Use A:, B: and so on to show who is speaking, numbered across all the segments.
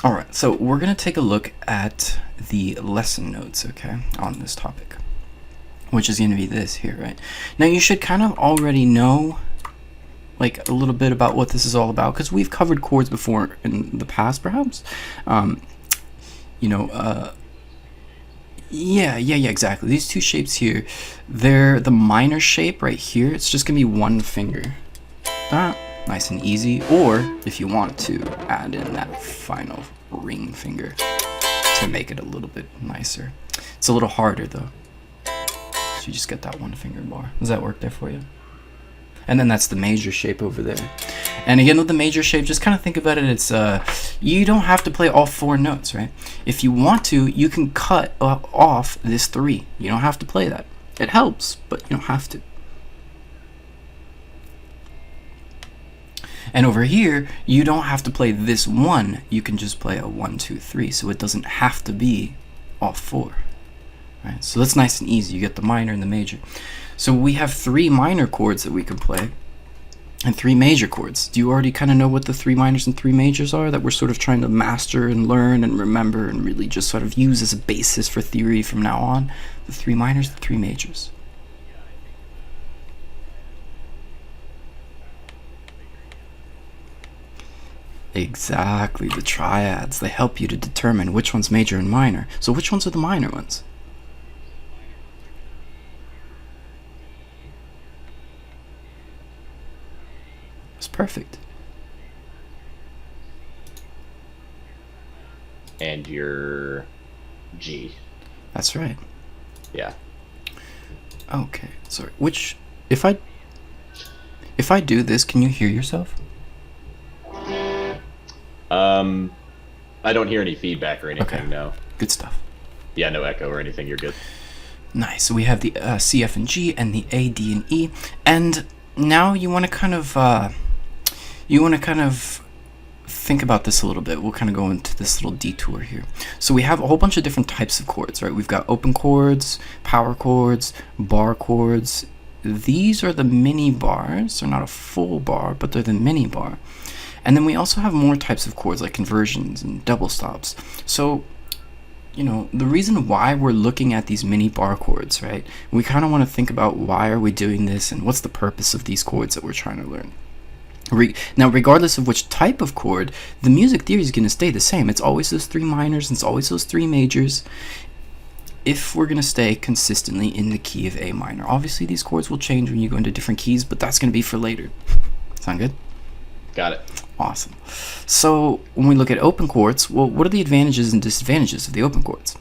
A: All right, so we're going to take a look at the lesson notes, okay, on this topic, which is going to be this here, right? Now, you should kind of already know, like, a little bit about what this is all about, because we've covered chords before in the past, perhaps. Yeah, exactly. These two shapes here, they're the minor shape right here. It's just going to be one finger. That. Nice and easy, or if you want to add in that final ring finger to make it a little bit nicer. It's a little harder though, so you just get that one finger bar. Does that work there for you? And then that's the major shape over there. And again, with the major shape, just kind of think about it. It's you don't have to play all 4 notes, right? If you want to, you can cut off this 3. You don't have to play that. It helps, but you don't have to. And over here, you don't have to play this 1. You can just play a 1, 2, 3. So it doesn't have to be all 4. Right? So that's nice and easy. You get the minor and the major. So we have 3 minor chords that we can play and 3 major chords. Do you already kind of know what the 3 minors and 3 majors are that we're sort of trying to master and learn and remember and really just sort of use as a basis for theory from now on? The 3 minors, the 3 majors. Exactly, the triads. They help you to determine which one's major and minor. So which ones are the minor ones? That's perfect.
B: And your G.
A: That's right.
B: Yeah.
A: Okay, sorry. Which, if I do this, can you hear yourself?
B: I don't hear any feedback or anything,
A: okay.
B: No.
A: Good stuff.
B: Yeah, no echo or anything, you're good.
A: Nice, so we have the C, F, and G, and the A, D, and E, and now you want to kind of, think about this a little bit. We'll kind of go into this little detour here. So we have a whole bunch of different types of chords, right? We've got open chords, power chords, bar chords. These are the mini bars. They're not a full bar, but they're the mini bar. And then we also have more types of chords like conversions and double stops. So, the reason why we're looking at these mini bar chords, right? We kind of want to think about why are we doing this and what's the purpose of these chords that we're trying to learn. Now, regardless of which type of chord, the music theory is going to stay the same. It's always those 3 minors and it's always those 3 majors if we're going to stay consistently in the key of A minor. Obviously, these chords will change when you go into different keys, but that's going to be for later. Sound good?
B: Got it.
A: Awesome. So when we look at open chords, well, what are the advantages and disadvantages of the open chords?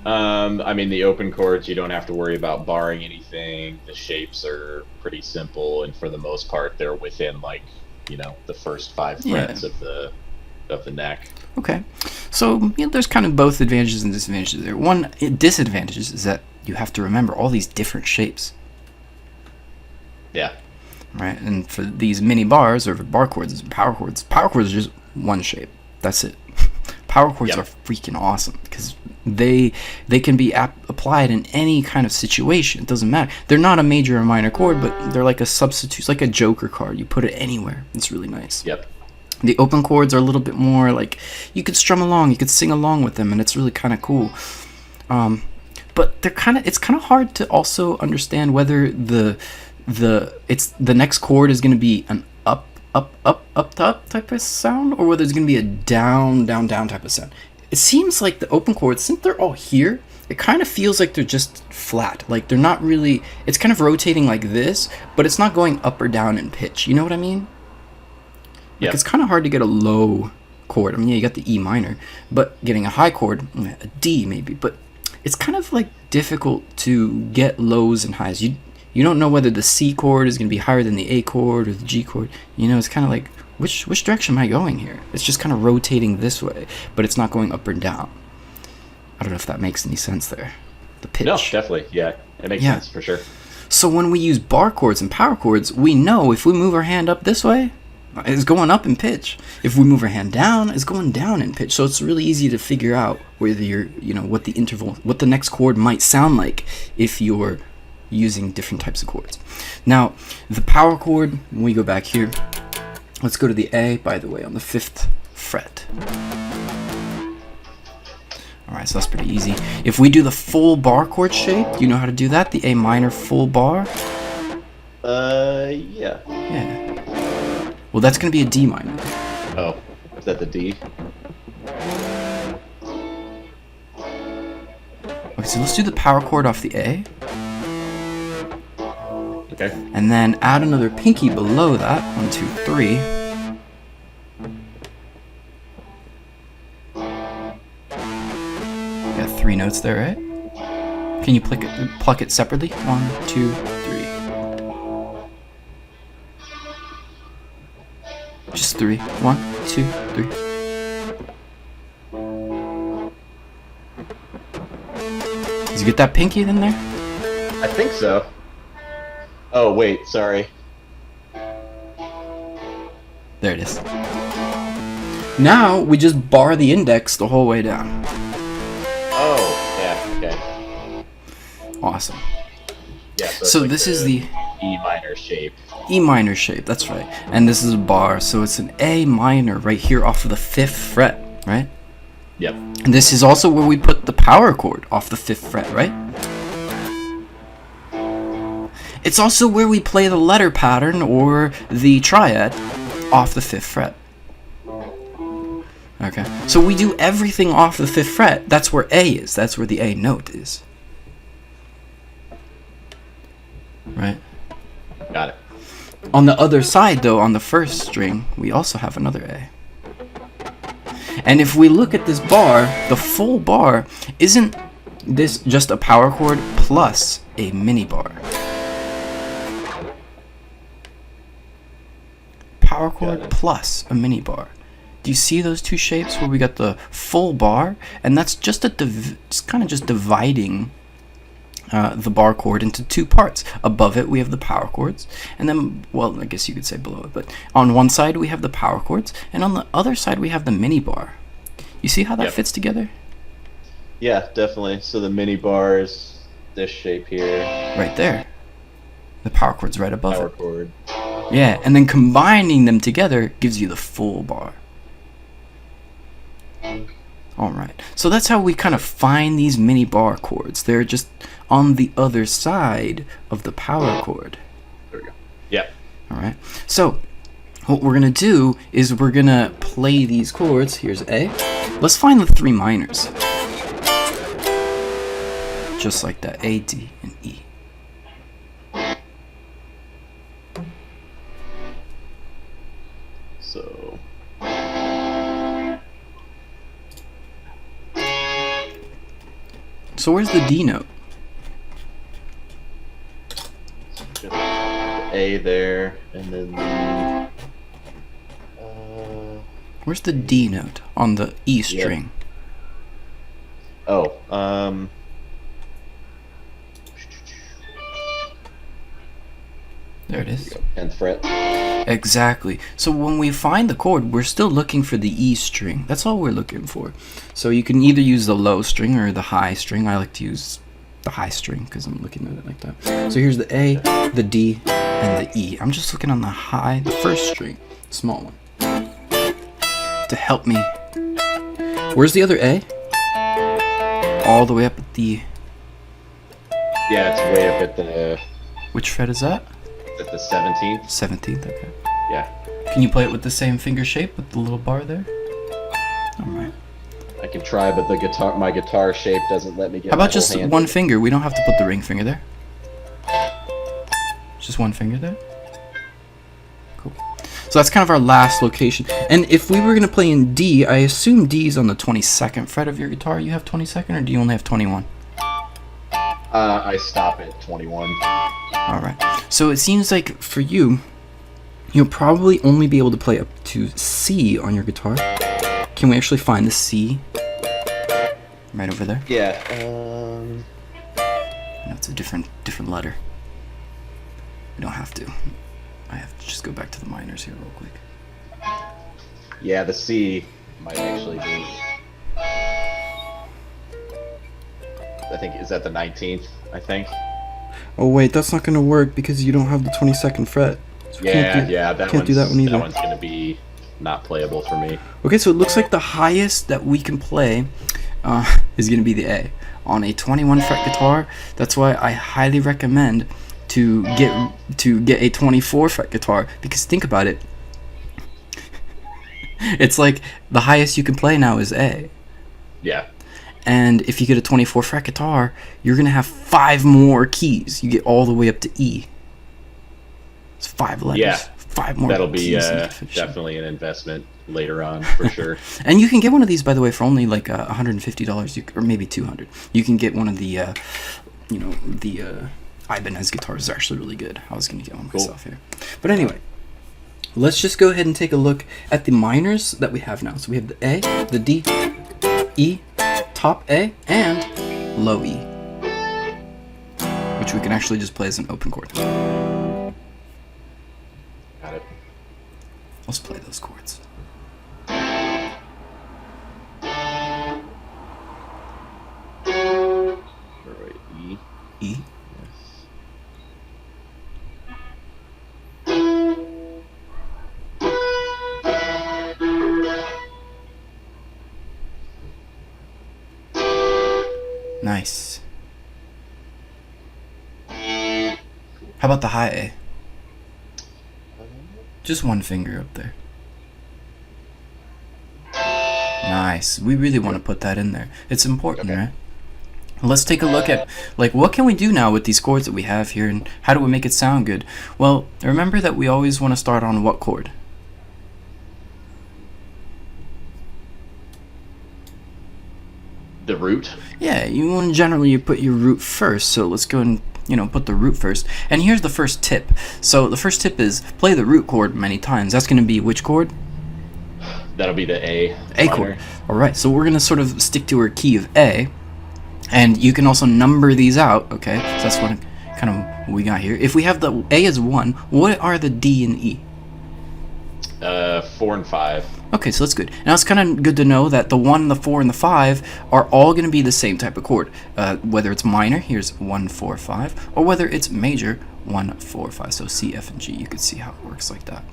B: I mean, the open chords, you don't have to worry about barring anything. The shapes are pretty simple, and for the most part, they're within the first 5 frets of the neck.
A: Okay, so there's kind of both advantages and disadvantages there. One disadvantage is that you have to remember all these different shapes.
B: Yeah.
A: Right, and for these mini bars or bar chords and power chords are just one shape. That's it. Power chords are freaking awesome because they can be applied in any kind of situation. It doesn't matter. They're not a major or minor chord, but they're like a substitute. It's like a joker card. You put it anywhere. It's really nice.
B: Yep.
A: The open chords are a little bit more like you could strum along, you could sing along with them, and it's really kind of cool. But it's kind of hard to also understand whether the next chord is going to be an up type of sound, or whether it's going to be a down type of sound. It seems like the open chords, since they're all here, it kind of feels like they're just flat. Like they're not really, it's kind of rotating like this, but it's not going up or down in pitch. You know what I mean? Like it's kind of hard to get a low chord. I mean, yeah, you got the E minor, but getting a high chord, a D maybe, but it's kind of like difficult to get lows and highs. You don't know whether the C chord is going to be higher than the A chord or the G chord. It's kind of like, which direction am I going here? It's just kind of rotating this way, but it's not going up or down. I don't know if that makes any sense there. The pitch.
B: No, definitely. Yeah, it makes sense for sure.
A: So when we use bar chords and power chords, we know if we move our hand up this way, it's going up in pitch. If we move our hand down, it's going down in pitch. So it's really easy to figure out whether you're, what the next chord might sound like if you're using different types of chords. Now, the power chord, when we go back here, let's go to the A, by the way, on the 5th fret. Alright, so that's pretty easy. If we do the full bar chord shape, do you know how to do that? The A minor full bar?
B: Yeah.
A: Yeah. Well, that's going to be a D minor.
B: Oh, is that the D?
A: Okay, so let's do the power chord off the A.
B: Okay.
A: And then add another pinky below that. 1, 2, 3. Got 3 notes there, right? Can you pluck it separately? 1, 2, 3. Just 3. 1, 2, 3. Did you get that pinky in there?
B: I think so. Oh, wait, sorry.
A: There it is. Now we just bar the index the whole way down.
B: Oh, yeah, okay.
A: Awesome.
B: Yeah,
A: So
B: it's
A: this is the
B: E minor shape.
A: E minor shape, that's right. And this is a bar, so it's an A minor right here off of the 5th fret, right?
B: Yep.
A: And this is also where we put the power chord off the 5th fret, right? It's also where we play the letter pattern or the triad off the 5th fret. Okay, so we do everything off the 5th fret. That's where A is. That's where the A note is. Right?
B: Got it.
A: On the other side, though, on the 1st string, we also have another A. And if we look at this bar, the full bar, isn't this just a power chord plus a mini bar? Power chord plus a mini bar. Do you see those two shapes where we got the full bar, and that's just it's kind of just dividing the bar chord into 2 parts. Above it we have the power chords, and then, well, I guess you could say below it, but on one side we have the power chords, and on the other side we have the mini bar. You see how that fits together?
B: Yeah, definitely. So the mini bar is this shape here.
A: Right there. The power chord's right above
B: Power
A: it.
B: chord.
A: Yeah, and then combining them together gives you the full bar. Alright, so that's how we kind of find these mini bar chords. They're just on the other side of the power chord.
B: There we go. Yeah.
A: Alright, so what we're going to do is we're going to play these chords. Here's A. Let's find the 3 minors. Just like that, A, D, and E.
B: So
A: where's the D note?
B: the A there, and then the
A: Where's the D note on the E string?
B: oh,
A: There it is.
B: 10th fret.
A: Exactly. So when we find the chord, we're still looking for the E string. That's all we're looking for. So you can either use the low string or the high string. I like to use the high string because I'm looking at it like that. So here's the A, the D, and the E. I'm just looking on the high, the 1st string, small one, to help me. Where's the other A? All the way up at the...
B: Yeah, it's way up at the
A: Which fret is that?
B: 17th.
A: 17th, okay.
B: Yeah.
A: Can you play it with the same finger shape with the little bar there? Alright.
B: I can try, but my guitar shape doesn't let me get.
A: How about
B: my
A: just
B: whole hand.
A: one finger? We don't have to put the ring finger there. Just one finger there. Cool. So that's kind of our last location. And if we were going to play in D, I assume D is on the 22nd fret of your guitar. You have 22nd, or do you only have 21?
B: I stop at 21.
A: Alright. So it seems like for you, you'll probably only be able to play up to C on your guitar. Can we actually find the C? Right over there?
B: Yeah.
A: No, it's a different letter. We don't have to. I have to just go back to the minors here real quick.
B: Yeah, the C might actually be. I think, is that the 19th, I think?
A: Oh wait, that's not gonna work because you don't have the 22nd fret. So
B: Yeah, that
A: can't do that one either.
B: That one's gonna be not playable for me.
A: Okay, so it looks like the highest that we can play is going to be the A on a 21 fret guitar. That's why I highly recommend to get a 24 fret guitar, because think about it. It's like the highest you can play now is A.
B: Yeah.
A: And if you get a 24 fret guitar, you're going to have 5 more keys. You get all the way up to E. It's 5 letters.
B: Yeah.
A: 5 more
B: That'll be
A: keys.
B: definitely an investment later on, for sure.
A: And you can get one of these, by the way, for only like $150, or maybe $200. You can get one of the, the Ibanez guitars. They're actually really good. I was going to get one myself here. But anyway, let's just go ahead and take a look at the minors that we have now. So we have the A, the D, E, top A, and low E, which we can actually just play as an open chord.
B: Got it.
A: Let's play those chords.
B: E.
A: E. Nice. How about the high A? Just one finger up there. Nice. We really want to put that in there. It's important, right? Let's take a look at, like, what can we do now with these chords that we have here, and how do we make it sound good? Well, remember that we always want to start on what chord?
B: The root?
A: Yeah, you want generally you put your root first, so let's go and put the root first. And here's the first tip. So the first tip is play the root chord many times. That's going to be which chord?
B: That'll be the A.
A: A chord. All right, so we're going to sort of stick to our key of A, and you can also number these out, okay? So that's what kind of we got here. If we have the A as 1, what are the D and E?
B: 4 and 5.
A: Okay, so that's good. Now it's kind of good to know that the 1, the 4, and the 5 are all going to be the same type of chord. Whether it's minor, here's 1, 4, 5, or whether it's major, 1, 4, 5. So C, F, and G, you can see how it works like that.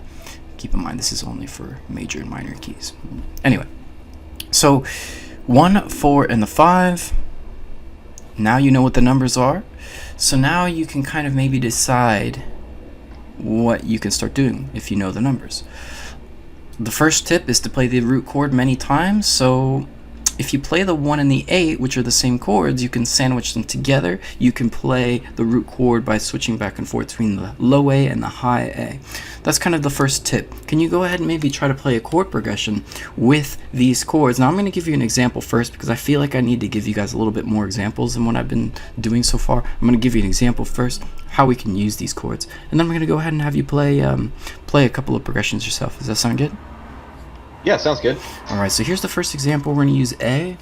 A: Keep in mind, this is only for major and minor keys. Anyway, so 1, 4, and the 5. Now you know what the numbers are. So now you can kind of maybe decide what you can start doing if you know the numbers. The first tip is to play the root chord many times. So if you play the 1 and the 8, which are the same chords, you can sandwich them together. You can play the root chord by switching back and forth between the low A and the high A. That's kind of the first tip. Can you go ahead and maybe try to play a chord progression with these chords? Now I'm going to give you an example first, because I feel like I need to give you guys a little bit more examples than what I've been doing so far. I'm going to give you an example first, how we can use these chords, and then I'm going to go ahead and have you play a couple of progressions yourself. Does that sound good?
B: Yeah, sounds good.
A: Alright, so here's the first example. We're going to use A.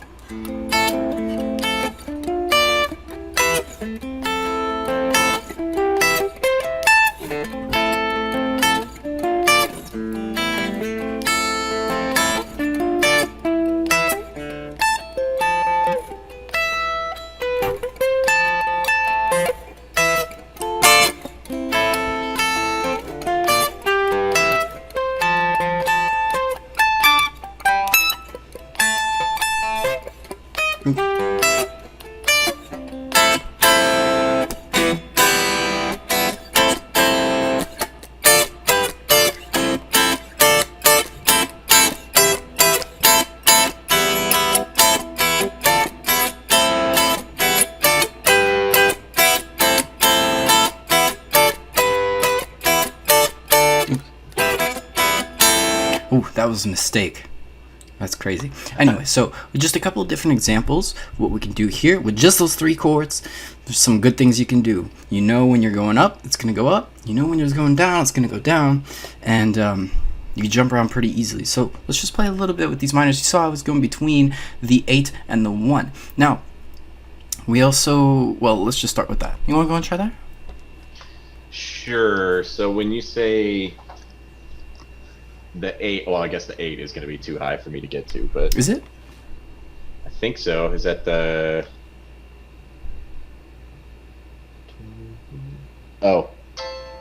A: Ooh, that was a mistake. That's crazy. Anyway, so just a couple of different examples. What we can do here with just those 3 chords, there's some good things you can do. You know when you're going up, it's going to go up. You know when you're going down, it's going to go down. And you can jump around pretty easily. So let's just play a little bit with these minors. You saw I was going between the 8 and the 1. Now, we also, well, let's just start with that. You want to go and try that?
B: Sure. So when you say the 8, well, I guess the 8 is going to be too high for me to get to, but
A: is it?
B: I think so. Is that the? Oh,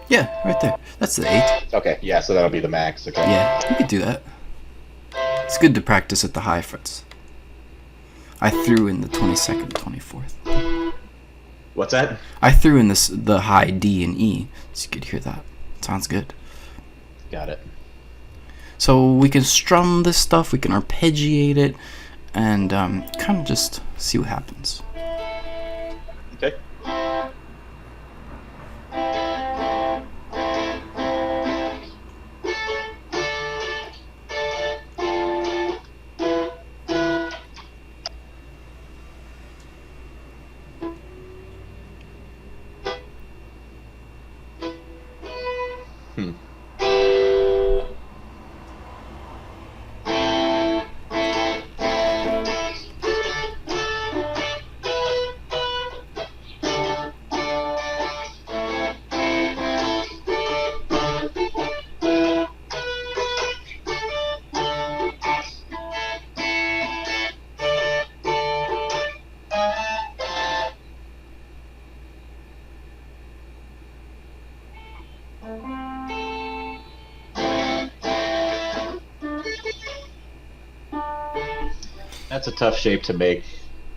A: Yeah, right there. That's the 8th.
B: Okay, yeah, so that'll be the max. Okay.
A: Yeah, you could do that. It's good to practice at the high frets. I threw in the 22nd, 24th.
B: What's that?
A: I threw in the high D and E, so you could hear that. Sounds good.
B: Got it.
A: So we can strum this stuff, we can arpeggiate it, and kind of just see what happens.
B: Okay. That's a tough shape to make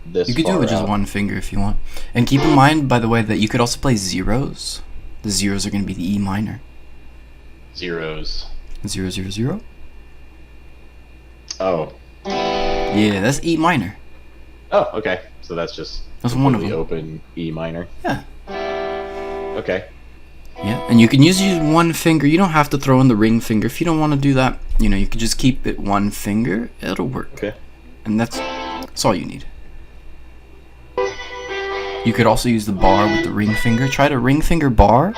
B: this
A: You could do it with just one finger if you want. And keep in mind, by the way, that you could also play zeros. The zeros are going to be the E minor.
B: Zeros.
A: 0, 0, 0.
B: Oh.
A: Yeah, that's E minor.
B: Oh, okay. So that's
A: one of them.
B: Open E minor.
A: Yeah.
B: Okay.
A: Yeah, and you can use one finger. You don't have to throw in the ring finger. If you don't want to do that, you can just keep it one finger. It'll work.
B: Okay.
A: And that's all you need. You could also use the bar with the ring finger. Try to ring finger bar.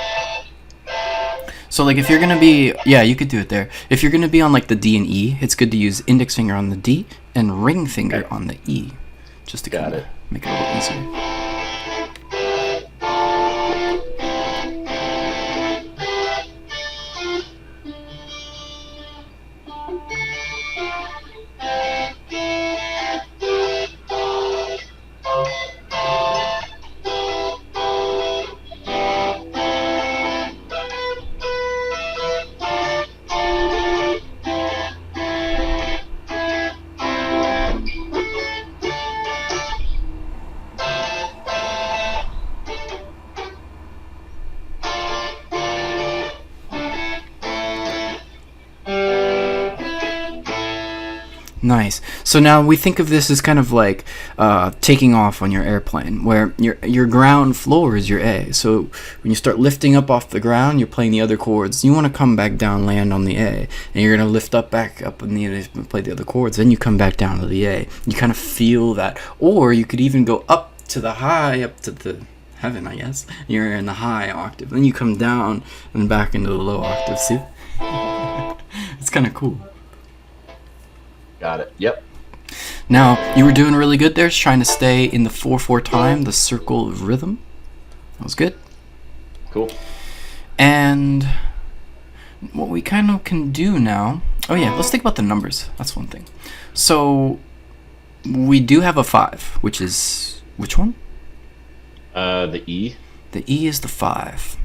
A: So like if you're going to be, yeah, you could do it there. If you're going to be on like the D and E, it's good to use index finger on the D and ring finger on the E. Just to kind of make it a little easier. Nice. So now we think of this as kind of like taking off on your airplane, where your ground floor is your A. So when you start lifting up off the ground, you're playing the other chords. You want to come back down, land on the A, and you're going to lift up back up and play the other chords. Then you come back down to the A. You kind of feel that. Or you could even go up to the high, up to the heaven, I guess. You're in the high octave. Then you come down and back into the low octave. See? It's kind of cool.
B: Got it. Yep.
A: Now, you were doing really good there, trying to stay in the 4/4 time, the circle of rhythm. That was good.
B: Cool.
A: And what we kind of can do now... Oh yeah, let's think about the numbers. That's one thing. So, we do have a 5, which is... Which one?
B: The E.
A: The E is the 5.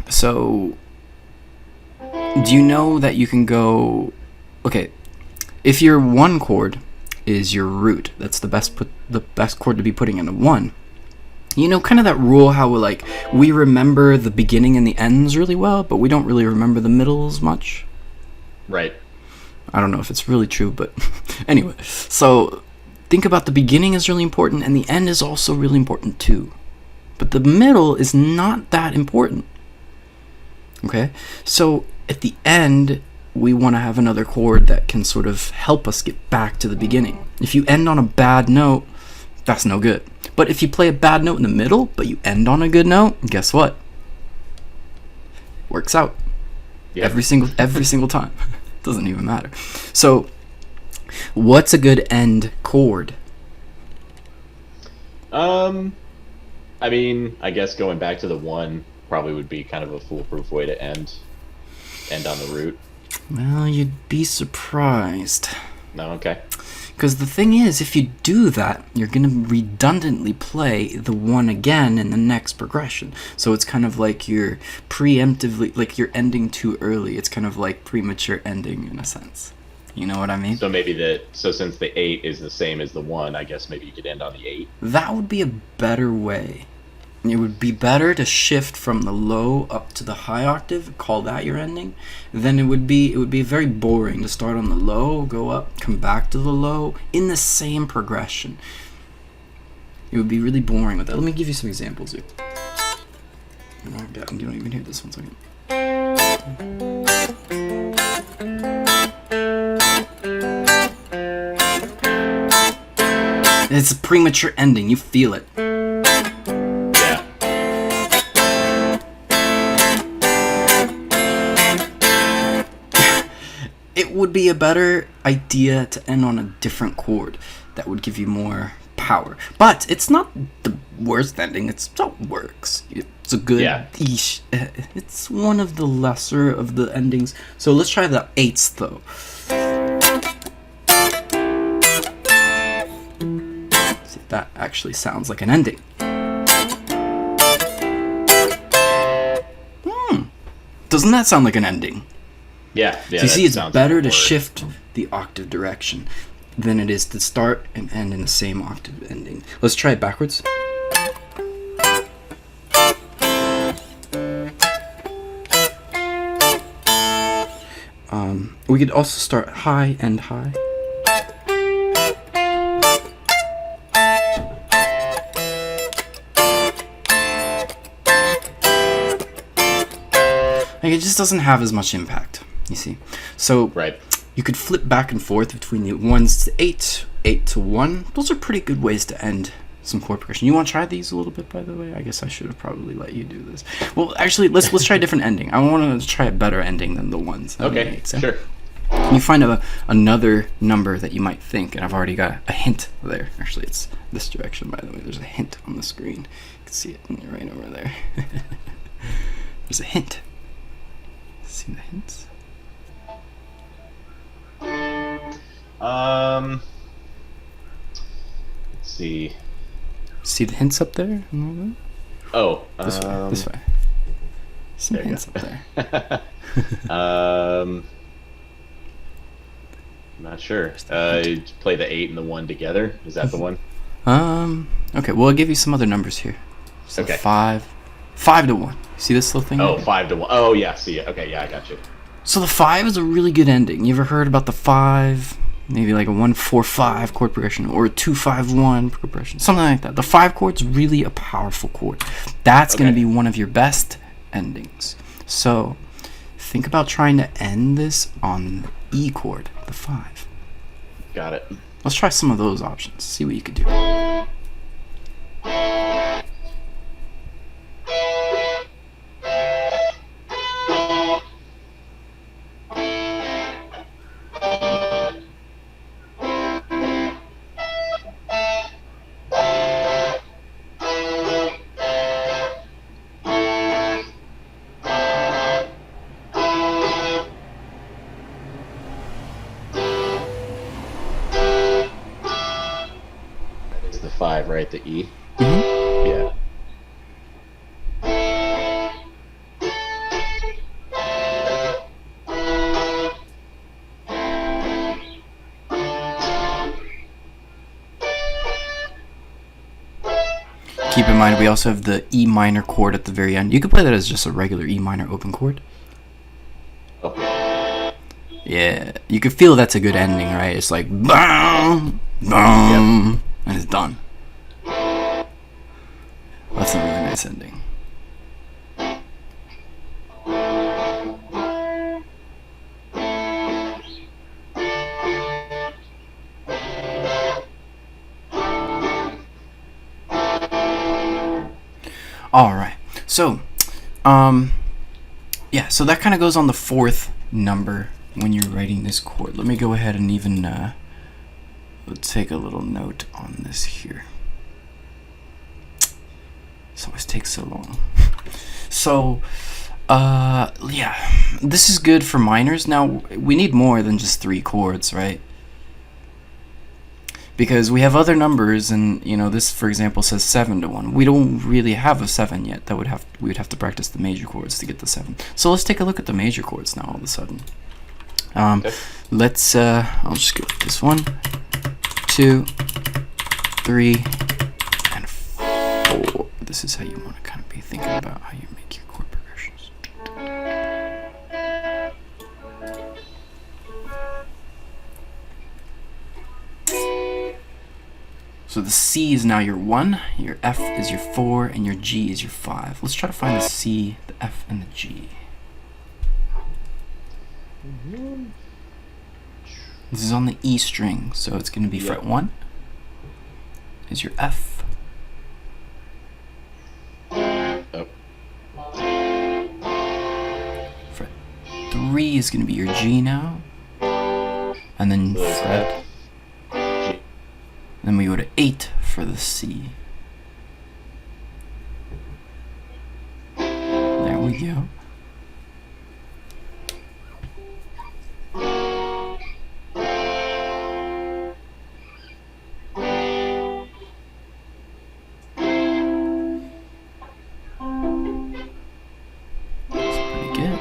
A: So, do you know that you can go... Okay, if your 1 chord is your root, that's the best chord to be putting in a 1. You know, kind of that rule how we remember the beginning and the ends really well, but we don't really remember the middles much.
B: Right.
A: I don't know if it's really true, but anyway. So think about the beginning is really important, and the end is also really important too. But the middle is not that important. Okay? So at the end, we want to have another chord that can sort of help us get back to the beginning. If you end on a bad note, that's no good. But if you play a bad note in the middle, but you end on a good note, guess what? Works out. Yep. Every single time. Doesn't even matter. So, what's a good end chord?
B: I mean, I guess going back to the 1 probably would be kind of a foolproof way to end on the root.
A: Well, you'd be surprised.
B: No, okay.
A: Because the thing is, if you do that, you're going to redundantly play the 1 again in the next progression. So it's kind of like you're preemptively, like you're ending too early. It's kind of like premature ending in a sense. You know what I mean?
B: So since the 8 is the same as the 1, I guess maybe you could end on the 8.
A: That would be a better way. It would be better to shift from the low up to the high octave, call that your ending. Then it would be very boring to start on the low, go up, come back to the low in the same progression. It would be really boring with that. Let me give you some examples here. You don't even hear this 1 second. It's a premature ending, you feel it. It would be a better idea to end on a different chord that would give you more power. But it's not the worst ending. It still works. It's a good ish. It's one of the lesser of the endings. So let's try the 8th though. See if that actually sounds like an ending. Doesn't that sound like an ending?
B: Yeah.
A: So you see, it's better to shift the octave direction than it is to start and end in the same octave ending. Let's try it backwards. We could also start high, end high. Like, it just doesn't have as much impact, you see. So you could flip back and forth between the 1s to 8, 8 to 1. Those are pretty good ways to end some chord progression. You want to try these a little bit, by the way? I guess I should have probably let you do this. Well, actually, let's try a different ending. I want to try a better ending than the 1s.
B: Okay, sure.
A: You find another number that you might think, and I've already got a hint there. Actually, it's this direction, by the way. There's a hint on the screen. You can see it right over there. There's a hint. See the hints?
B: Let's see.
A: See the hints up there?
B: Oh,
A: this way. Some hints up there.
B: I'm not sure. Play the 8 and the 1 together. Is that the one?
A: Okay. Well, I'll give you some other numbers here. So
B: okay.
A: 5 to 1. See this little thing?
B: Oh, 5 to 1. Oh, yeah. See it. Okay, yeah, I got you.
A: So the 5 is a really good ending. You ever heard about the 5? Maybe like a 1-4-5 chord progression or a 2-5-1 chord progression, something like that. The 5 chord's really a powerful chord. That's going to be one of your best endings. So think about trying to end this on the E chord, the 5.
B: Got it.
A: Let's try some of those options. See what you could do.
B: The 5, right? The E?
A: Mm-hmm.
B: Yeah.
A: Keep in mind, we also have the E minor chord at the very end. You could play that as just a regular E minor open chord.
B: Oh.
A: Yeah, you could feel that's a good ending, right? It's like, boom, boom, and it's done. That's a really nice ending. All right, so, yeah, so that kind of goes on the 4th number when you're writing this chord. Let me go ahead and even let's take a little note on this here. This always takes so long. So, yeah, this is good for minors. Now, we need more than just 3 chords, right? Because we have other numbers, and this, for example, says 7 to 1. We don't really have a 7 yet. We would have to practice the major chords to get the 7. So let's take a look at the major chords now. All of a sudden, let's. I'll just go with this 1, 2, 3, and 4. This is how you want to kind of be thinking about how you make your chord progressions. So the C is now your 1, your F is your 4, and your G is your 5. Let's try to find the C, the F, and the G. This is on the E string, so it's going to be fret 1 is your F.
B: Oh.
A: Fret 3 is going to be your G now. And then fret. Then we go to 8 for the C. There we go. That's pretty good.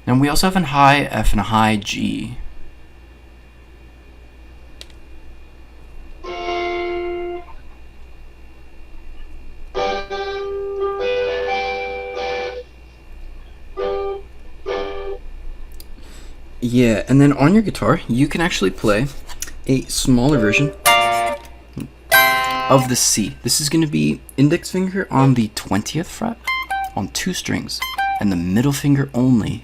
A: And we also have a high F and a high G. Yeah, and then on your guitar, you can actually play a smaller version of the C. This is going to be index finger on the 20th fret on 2 strings, and the middle finger only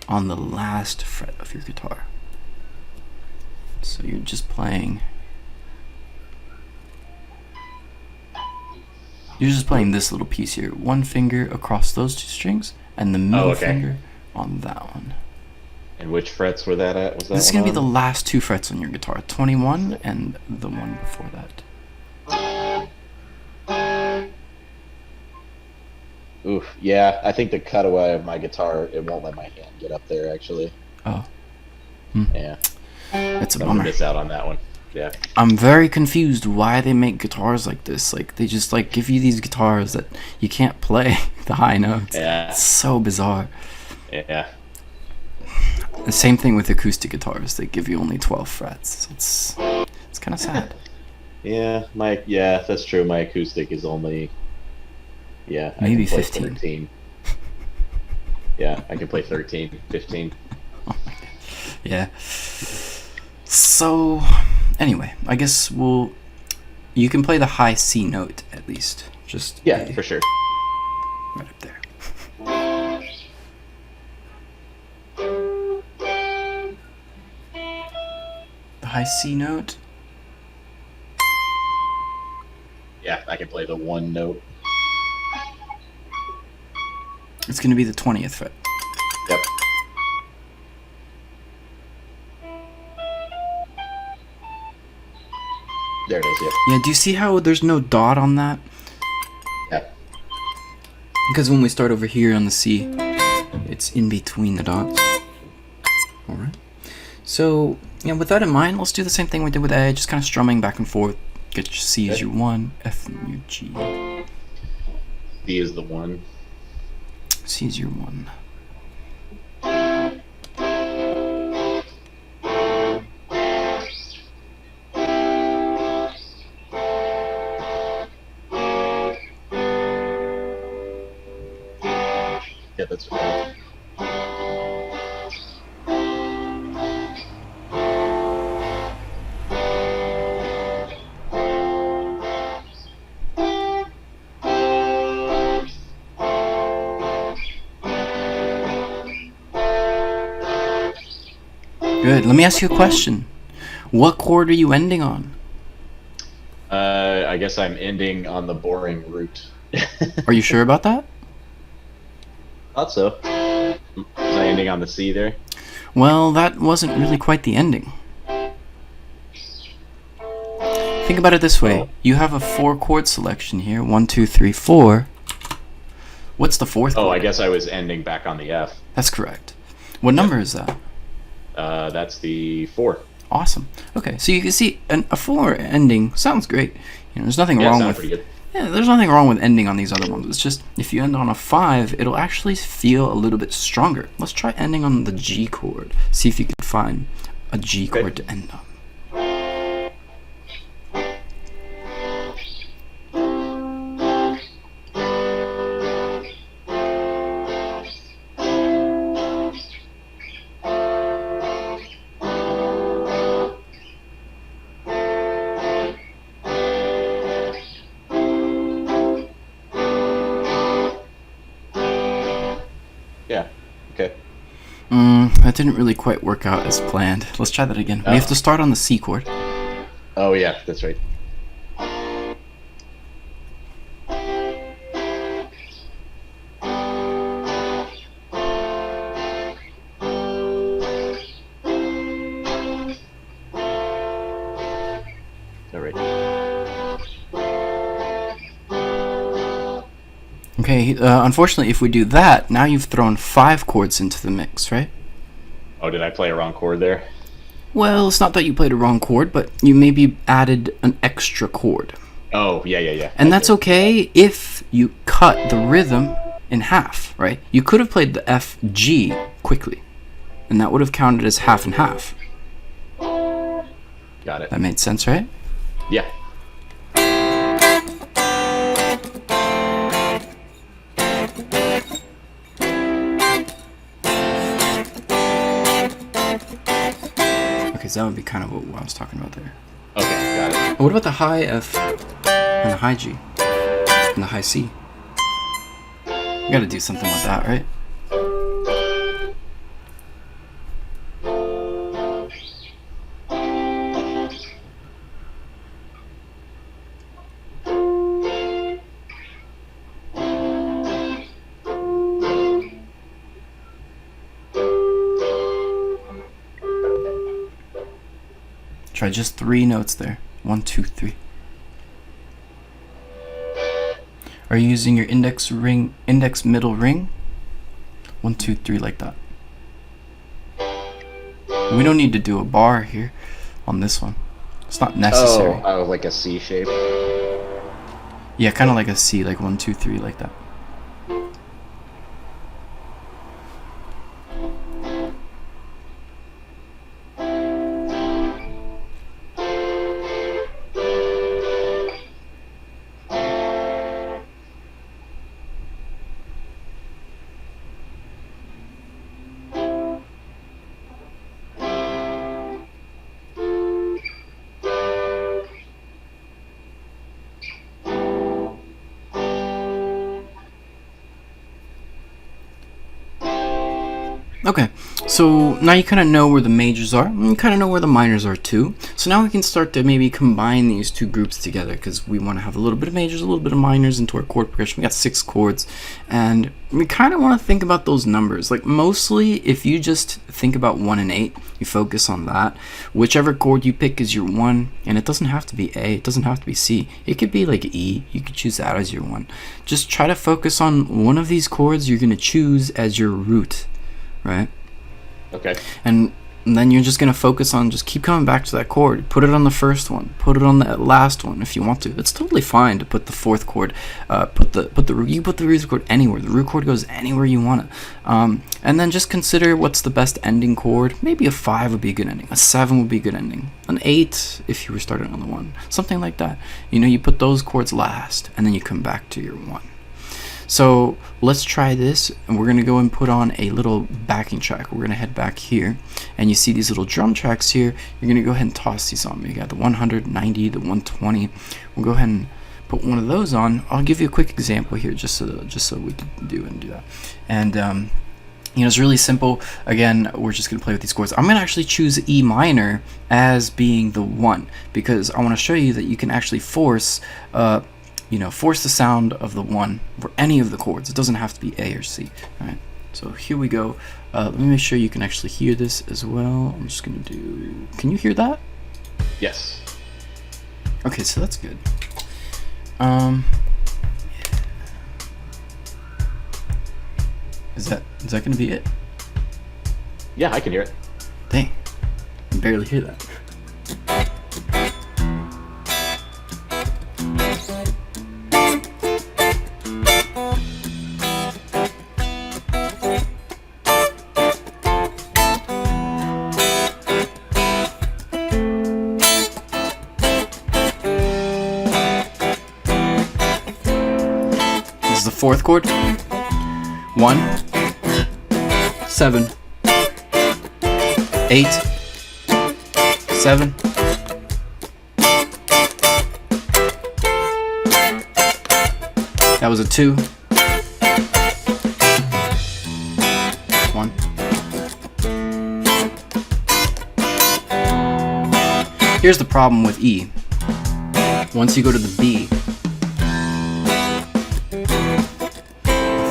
A: on the last fret of your guitar. So you're just playing... You're just playing this little piece here. 1 finger across those 2 strings, and the middle finger on that one.
B: And which frets were that at? Was that
A: This is going to be the last 2 frets on your guitar, 21 and the one before that.
B: Oof, yeah, I think the cutaway of my guitar, it won't let my hand get up there, actually.
A: Oh.
B: Yeah.
A: That's a
B: I'm
A: bummer.
B: gonna miss out on that one. Yeah.
A: I'm very confused why they make guitars like this. Like, they just, give you these guitars that you can't play the high notes.
B: Yeah.
A: It's so bizarre.
B: Yeah.
A: The same thing with acoustic guitars. They give you only 12 frets. It's kind of sad.
B: Yeah, that's true. My acoustic is only
A: maybe
B: I can play
A: 15.
B: 13. Yeah, I can play 13, 15.
A: Oh my God. Yeah. So, anyway, I guess you can play the high C note at least. Just
B: for sure.
A: Right up there. High C note.
B: Yeah, I can play the 1 note.
A: It's going to be the 20th fret.
B: Yep. There it is, yep.
A: Yeah, do you see how there's no dot on that?
B: Yep.
A: Because when we start over here on the C, it's in between the dots. Alright. So, with that in mind, let's do the same thing we did with A, just kind of strumming back and forth. Get your C as your 1, F and your G.
B: B is the 1.
A: C is your 1.
B: Yeah, that's right.
A: Good. Let me ask you a question. What chord are you ending on?
B: I guess I'm ending on the boring root.
A: Are you sure about that?
B: Thought so. Was I ending on the C there?
A: Well, that wasn't really quite the ending. Think about it this way. You have a 4 chord selection here. 1, 2, 3, 4. What's the 4th chord?
B: Oh, I guess I was ending back on the F.
A: That's correct. What number is that?
B: That's the 4.
A: Awesome. Okay, so you can see a 4 ending sounds great. There's nothing wrong with.
B: Pretty good.
A: Yeah, there's nothing wrong with ending on these other ones. It's just if you end on a 5, it'll actually feel a little bit stronger. Let's try ending on the G chord. See if you can find a G chord to end on.
B: Yeah. Okay.
A: That didn't really quite work out as planned. Let's try that again. We have to start on the C chord.
B: Oh yeah, that's right. All right.
A: Okay, unfortunately, if we do that, now you've thrown 5 chords into the mix, right?
B: Oh, did I play a wrong chord there?
A: Well, it's not that you played a wrong chord, but you maybe added an extra chord.
B: Oh, yeah.
A: And that's okay if you cut the rhythm in half, right? You could have played the F, G quickly, and that would have counted as half and half.
B: Got it.
A: That made sense, right?
B: Yeah.
A: Okay, so that would be kind of what I was talking about there.
B: Okay, got it.
A: What about the high F and the high G and the high C? You gotta do something with that, right? Try just 3 notes there. 1, 2, 3. Are you using your index middle ring? 1, 2, 3 like that. We don't need to do a bar here on this one. It's not necessary.
B: Oh, like a C shape.
A: Yeah, kind of like a C, like 1, 2, 3 like that. Okay, so now you kind of know where the majors are, and you kind of know where the minors are too. So now we can start to maybe combine these 2 groups together, because we want to have a little bit of majors, a little bit of minors into our chord progression. We got 6 chords, and we kind of want to think about those numbers. Like mostly, if you just think about 1 and 8, you focus on that. Whichever chord you pick is your 1, and it doesn't have to be A, it doesn't have to be C. It could be like E, you could choose that as your 1. Just try to focus on one of these chords you're going to choose as your root. Right?
B: Okay.
A: And then you're just going to focus on just keep coming back to that chord. Put it on the first one. Put it on the last one if you want to. It's totally fine to put the 4th chord. You put the root chord anywhere. The root chord goes anywhere you want it. And then just consider what's the best ending chord. Maybe a 5 would be a good ending. A 7 would be a good ending. An 8 if you were starting on the 1. Something like that. You put those chords last, and then you come back to your 1. So let's try this, and we're going to go and put on a little backing track. We're going to head back here, and you see these little drum tracks here. You're going to go ahead and toss these on me. You got the 190, the 120. We'll go ahead and put one of those on. I'll give you a quick example here just so we can do that. And it's really simple. Again, we're just going to play with these chords. I'm going to actually choose E minor as being the 1, because I want to show you that you can actually force the sound of the 1 for any of the chords. It doesn't have to be A or C. All right. So here we go. Let me make sure you can actually hear this as well. I'm just gonna do. Can you hear that?
B: Yes.
A: Okay, so that's good. Is that gonna be it?
B: Yeah, I can hear it.
A: Dang. can barely hear that. This is the fourth chord. 1, 7, 8, 7. That was a 2. 1. Here's the problem with E. Once you go to the B,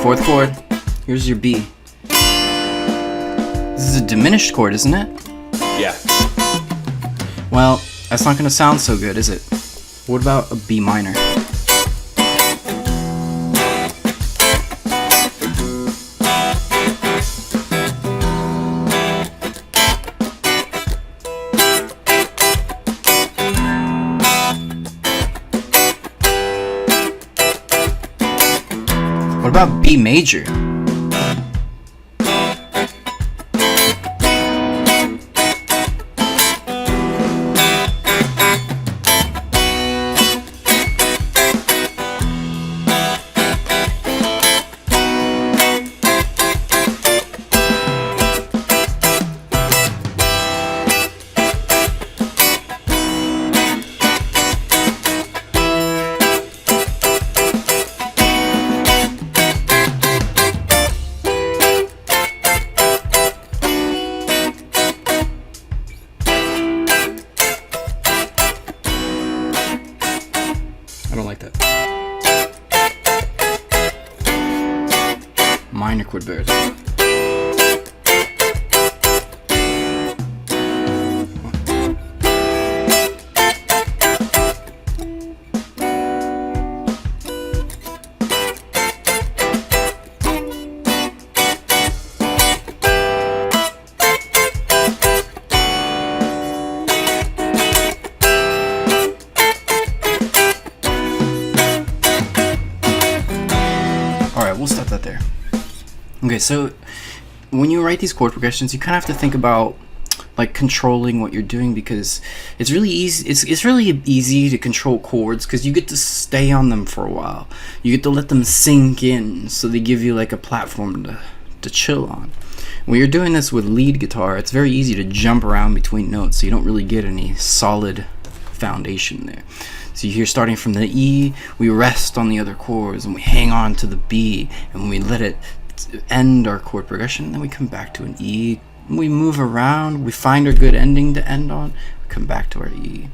A: fourth chord, here's your B. This is a diminished chord, isn't it?
B: Yeah.
A: Well, that's not going to sound so good, is it? What about a B minor? What about B major? I don't like that. Minor chord bears. Alright, we'll stop that there. Okay, so when you write these chord progressions, you kind of have to think about like controlling what you're doing, because it's really easy. It's really easy to control chords because you get to stay on them for a while. You get to let them sink in, so they give you like a platform to chill on. When you're doing this with lead guitar, it's very easy to jump around between notes, so you don't really get any solid foundation there. So you're starting from the E, we rest on the other chords, and we hang on to the B, and we let it end our chord progression, and then we come back to an E, we move around, we find a good ending to end on, we come back to our E.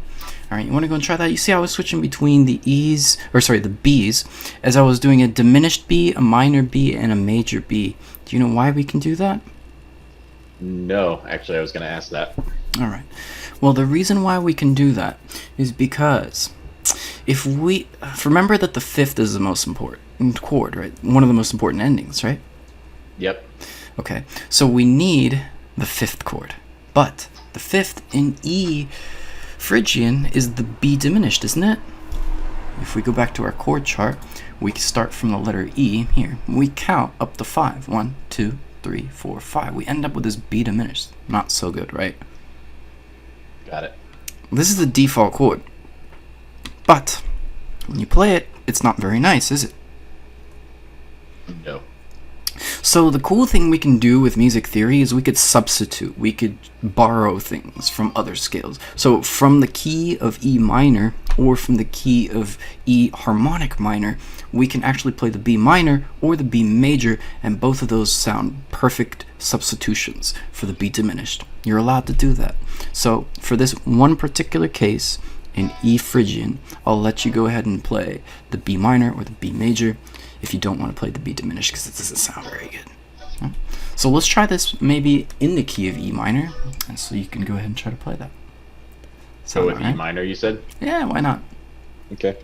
A: Alright, you want to go and try that? You see I was switching between the E's, or sorry, the B's, as I was doing a diminished B, a minor B, and a major B. Do you know why we can do that?
B: No, actually, I was going to ask that.
A: Alright. Well, the reason why we can do that is because if we remember that the fifth is the most important chord, right? One of the most important endings, right?
B: Yep.
A: Okay, so we need the fifth chord, but the fifth in E Phrygian is the B diminished, isn't it? If we go back to our chord chart, we start from the letter E here. We count up to 5. 1, 2, 3, 4, 5. We end up with this B diminished. Not so good, right?
B: Got it.
A: This is the default chord. But when you play it, it's not very nice, is it?
B: No.
A: So the cool thing we can do with music theory is we could substitute, we could borrow things from other scales. So from the key of E minor or from the key of E harmonic minor, we can actually play the B minor or the B major, and both of those sound perfect substitutions for the B diminished. You're allowed to do that. So for this one particular case in E Phrygian, I'll let you go ahead and play the B minor or the B major if you don't want to play the B diminished, because it doesn't sound very good. So let's try this maybe in the key of E minor, and so you can go ahead and try to play that.
B: So with E minor, you said?
A: Yeah, why not?
B: Okay.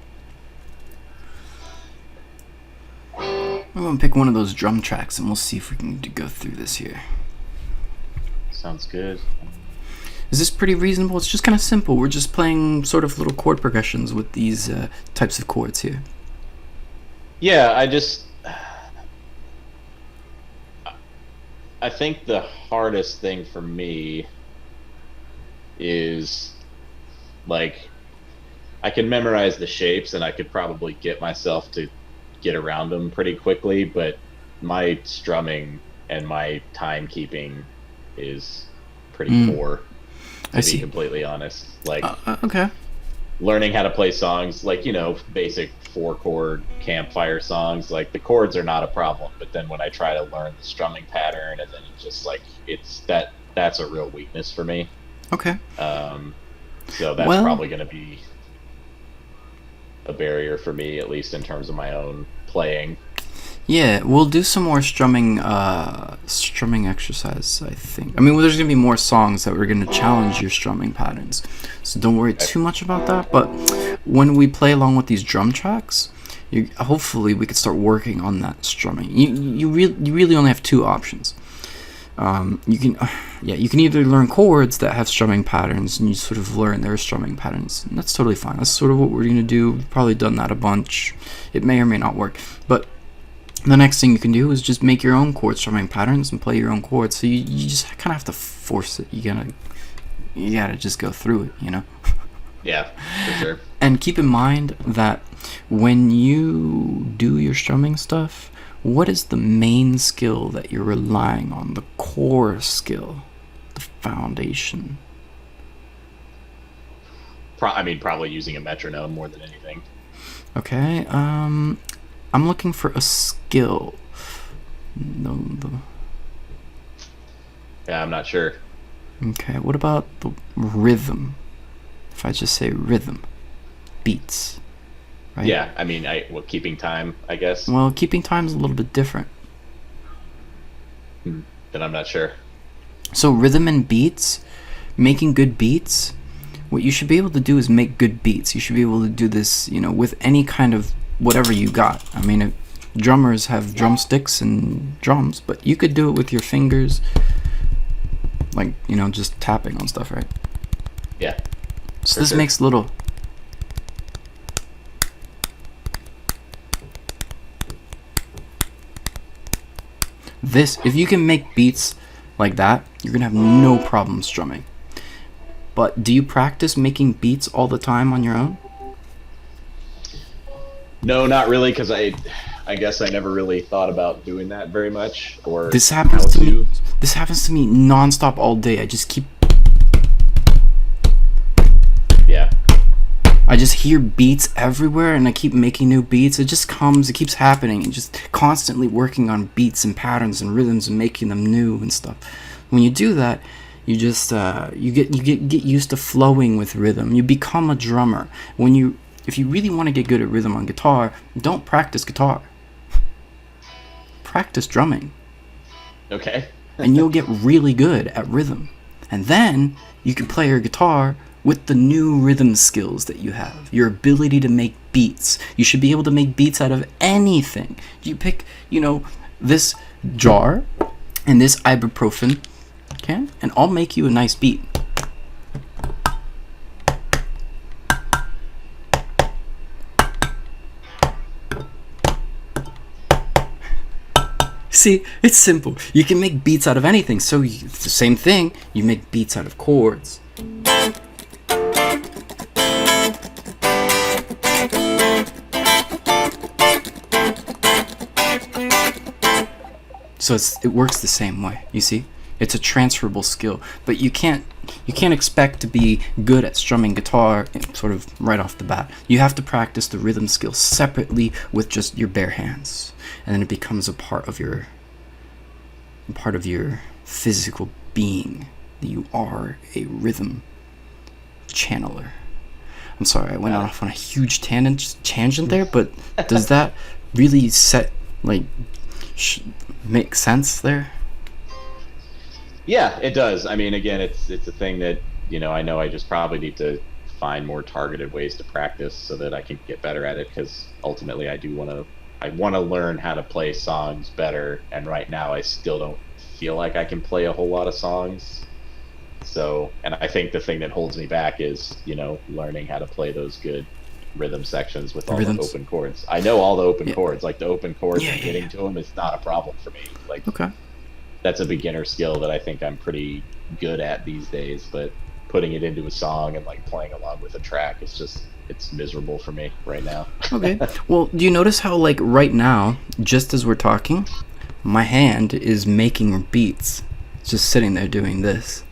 A: I'm going to pick one of those drum tracks, and we'll see if we can go through this here.
B: Sounds good.
A: Is this pretty reasonable? It's just kind of simple. We're just playing sort of little chord progressions with these types of chords here.
B: Yeah, I think the hardest thing for me is like I can memorize the shapes and I could probably get myself to get around them pretty quickly, but my strumming and my timekeeping is pretty poor, to be completely honest. Like,
A: okay.
B: Learning how to play songs, like, basic 4-chord campfire songs, like the chords are not a problem, but then when I try to learn the strumming pattern, and then it's just like, that's a real weakness for me.
A: Okay.
B: So that's probably going to be a barrier for me, at least in terms of my own playing.
A: Yeah, we'll do some more strumming exercise, I think. I mean, there's going to be more songs that we're going to challenge your strumming patterns. So don't worry too much about that. But when we play along with these drum tracks, hopefully we could start working on that strumming. You really only have two options. You can either learn chords that have strumming patterns and you sort of learn their strumming patterns. And that's totally fine. That's sort of what we're going to do. We've probably done that a bunch. It may or may not work. But the next thing you can do is just make your own chord strumming patterns and play your own chords. So you just kind of have to force it. You gotta just go through it,
B: Yeah, for sure.
A: And keep in mind that when you do your strumming stuff, what is the main skill that you're relying on? The core skill, the foundation.
B: Probably using a metronome more than anything.
A: Okay. I'm looking for a skill.
B: Yeah, I'm not sure.
A: Okay, what about the rhythm? If I just say rhythm, beats, right?
B: Yeah, keeping time, I guess.
A: Well, keeping time is a little bit different.
B: Then I'm not sure.
A: So rhythm and beats, making good beats, what you should be able to do is make good beats. You should be able to do this, with any kind of whatever you got. I mean, drummers have drumsticks and drums, but you could do it with your fingers, like, just tapping on stuff, right?
B: Yeah.
A: So this makes little... if you can make beats like that, you're going to have no problem strumming. But do you practice making beats all the time on your own?
B: No, not really, because I guess I never really thought about doing that very much. Or
A: this happens to me. This happens to me nonstop all day. I just keep.
B: Yeah.
A: I just hear beats everywhere, and I keep making new beats. It just comes. It keeps happening, and just constantly working on beats and patterns and rhythms and making them new and stuff. When you do that, you just you get used to flowing with rhythm. You become a drummer. If you really want to get good at rhythm on guitar, don't practice guitar. Practice drumming.
B: Okay.
A: And you'll get really good at rhythm. And then you can play your guitar with the new rhythm skills that you have. Your ability to make beats. You should be able to make beats out of anything. You pick, this jar and this ibuprofen can, and I'll make you a nice beat. See, it's simple. You can make beats out of anything. So it's the same thing. You make beats out of chords. So it works the same way. You see, it's a transferable skill. But you can't expect to be good at strumming guitar sort of right off the bat. You have to practice the rhythm skill separately with just your bare hands. And then it becomes a part of your physical being. You are a rhythm channeler. I'm sorry, I went off on a huge tangent there, but does that really make sense there?
B: Yeah, it does. I mean, again, it's a thing that, I know I just probably need to find more targeted ways to practice so that I can get better at it, because ultimately I want to learn how to play songs better, and right now I still don't feel like I can play a whole lot of songs. So, and I think the thing that holds me back is, learning how to play those good rhythm sections with all the open chords. I know all the open chords, like the open chords, and getting to them is not a problem for me. Like, that's a beginner skill that I think I'm pretty good at these days, but putting it into a song and like playing along with a track is just, it's miserable for me right now.
A: Okay. Well, do you notice how like right now, just as we're talking, my hand is making beats. It's just sitting there doing this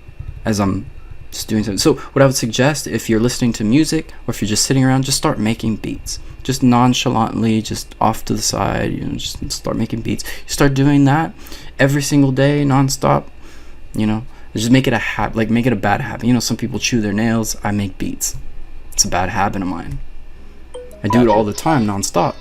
A: as I'm just doing something. So what I would suggest, if you're listening to music or if you're just sitting around, just start making beats. Just nonchalantly, just off to the side, just start making beats. You start doing that every single day, nonstop, just make it a habit, like make it a bad habit. Some people chew their nails. I make beats. It's a bad habit of mine. I do it all the time, nonstop.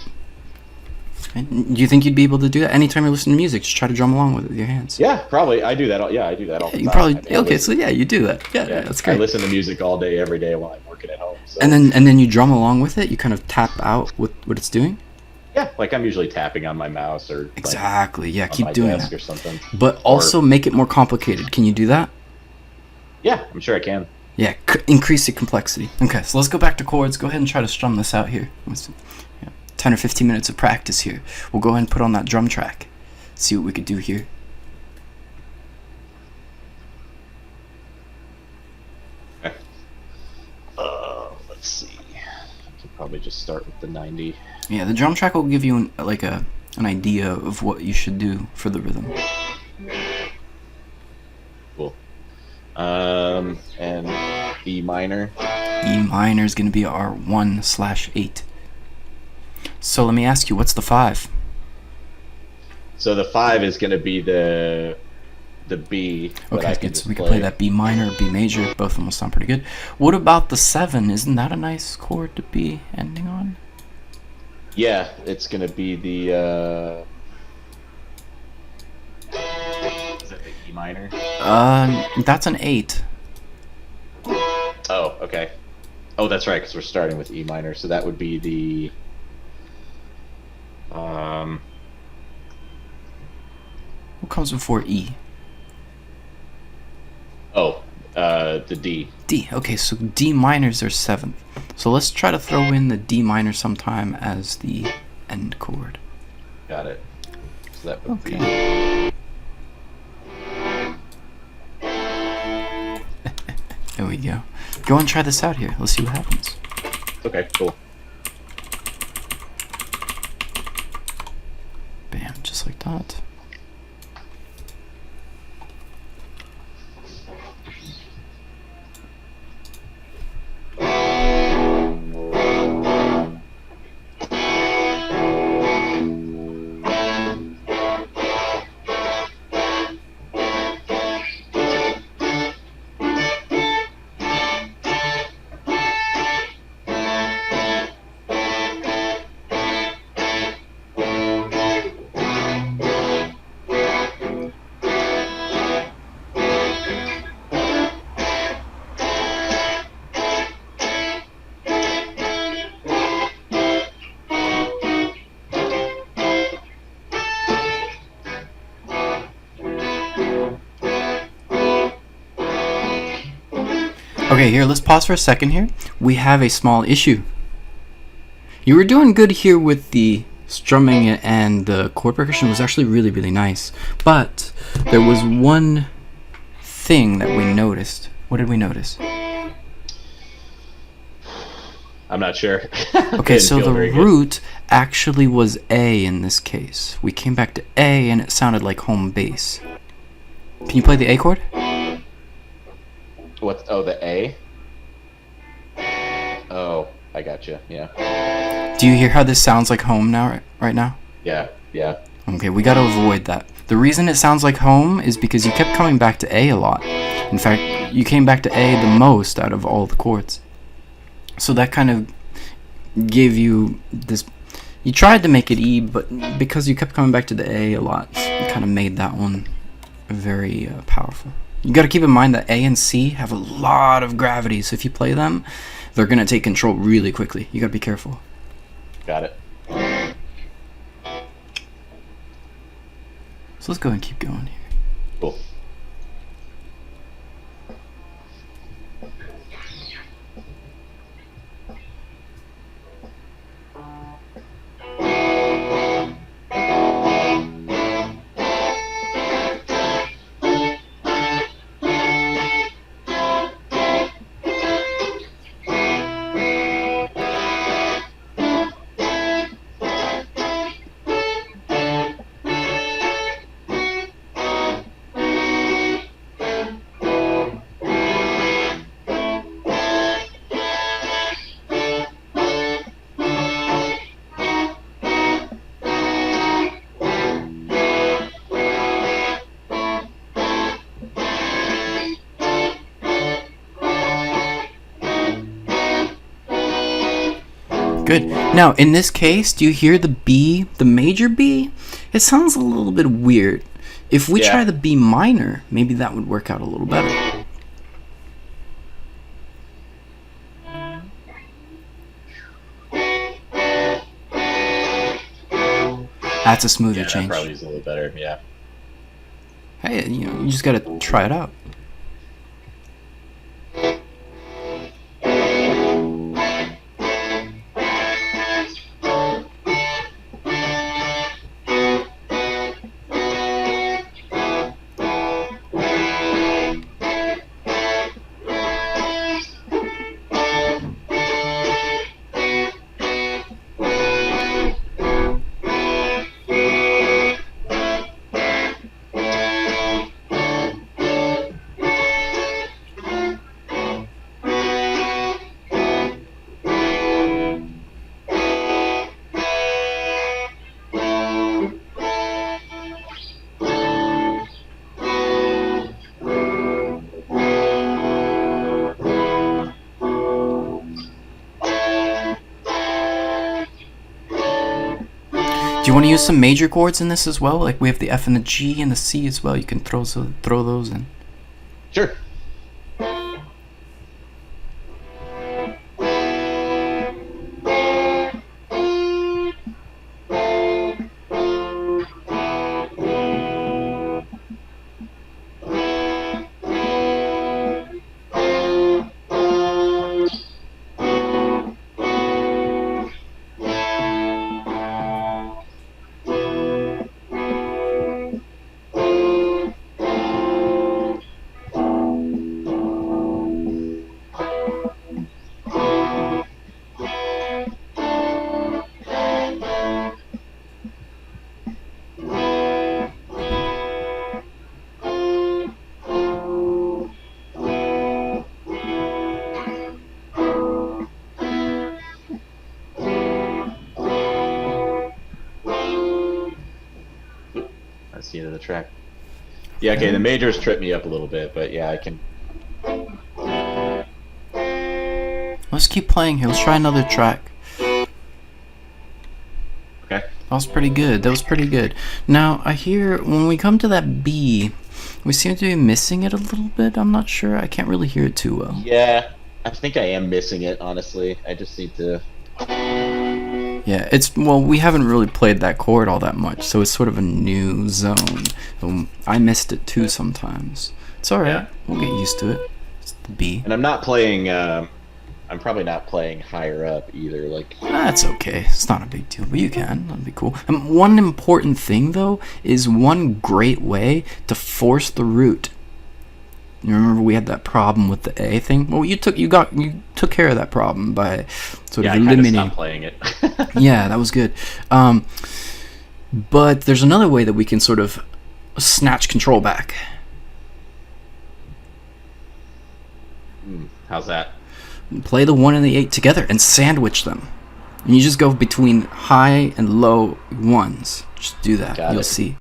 A: Do you think you'd be able to do that anytime you're listening to music? Just try to drum along with it with your hands.
B: Yeah, probably. I do that. I do that all the time.
A: You probably so you do that. Yeah, that's great.
B: I listen to music all day, every day while I'm working at home. So.
A: And then you drum along with it. You kind of tap out with what it's doing.
B: Yeah, like I'm usually tapping on my mouse or
A: exactly.
B: Like
A: yeah, keep doing that.
B: Or something.
A: But also make it more complicated. Can you do that?
B: Yeah, I'm sure I can.
A: Yeah, increase the complexity. Okay, so let's go back to chords. Go ahead and try to strum this out here. 10 or 15 minutes of practice here. We'll go ahead and put on that drum track. See what we could do here.
B: Okay. Let's see. I could probably just start with the 90.
A: Yeah, the drum track will give you an idea of what you should do for the rhythm.
B: Cool. And E minor.
A: E minor is going to be our 1/8. So let me ask you, what's the 5?
B: So the 5 is going to be the B.
A: Okay, good. So we can play that B minor or B major. Both of them will sound pretty good. What about the 7? Isn't that a nice chord to be ending on?
B: Yeah, it's going to be the... is that the E minor?
A: That's an 8.
B: Oh, okay. Oh, that's right, because we're starting with E minor, so that would be the...
A: What comes before E?
B: Oh, the D.
A: D. Okay, so D minors are 7th. So let's try to throw in the D minor sometime as the end chord.
B: Got it. So that would be...
A: There we go. Go and try this out here. Let's see what happens.
B: Okay, cool.
A: Bam, just like that. Okay, here, let's pause for a second here. We have a small issue. You were doing good here with the strumming and the chord progression was actually really, really nice. But there was one thing that we noticed. What did we notice?
B: I'm not sure.
A: Okay, so the root actually was A in this case. We came back to A and it sounded like home bass. Can you play the A chord?
B: What? Oh, the A? Oh, I gotcha. Yeah.
A: Do you hear how this sounds like home now, right now?
B: Yeah, yeah.
A: Okay, we gotta avoid that. The reason it sounds like home is because you kept coming back to A a lot. In fact, you came back to A the most out of all the chords. So that kind of gave you this... You tried to make it E, but because you kept coming back to the A a lot, it kind of made that one very powerful. You got to keep in mind that A and C have a lot of gravity, so if you play them, they're going to take control really quickly. You got to be careful.
B: Got it.
A: So let's go and keep going here.
B: Cool.
A: Good. Now, in this case, do you hear the B, the major B? It sounds a little bit weird. If we try the B minor, maybe that would work out a little better. That's a smoother change.
B: That probably is a little better, yeah.
A: Hey, you just gotta try it out. Do you want to use some major chords in this as well? Like we have the F and the G and the C as well. You can throw those in.
B: Sure. That's the end of the track. Yeah, okay, the majors trip me up a little bit, but yeah, I can...
A: Let's keep playing here. Let's try another track.
B: Okay.
A: That was pretty good. That was pretty good. Now, I hear when we come to that B, we seem to be missing it a little bit. I'm not sure. I can't really hear it too well.
B: Yeah, I think I am missing it, honestly. I just need to...
A: Yeah, well, we haven't really played that chord all that much, so it's sort of a new zone. I missed it too sometimes. It's alright.
B: Yeah.
A: We'll get used to it. It's the B.
B: And I'm not playing, I'm probably not playing higher up either, like...
A: That's okay. It's not a big deal, but you can. That'd be cool. One important thing, though, is one great way to force the root. You remember we had that problem with the A thing? Well, you took care of that problem by sort of eliminating.
B: I stopped playing it.
A: Yeah, that was good. But there's another way that we can sort of snatch control back.
B: How's that?
A: Play the 1 and the 8 together and sandwich them. And you just go between high and low ones. Just do that. You'll see.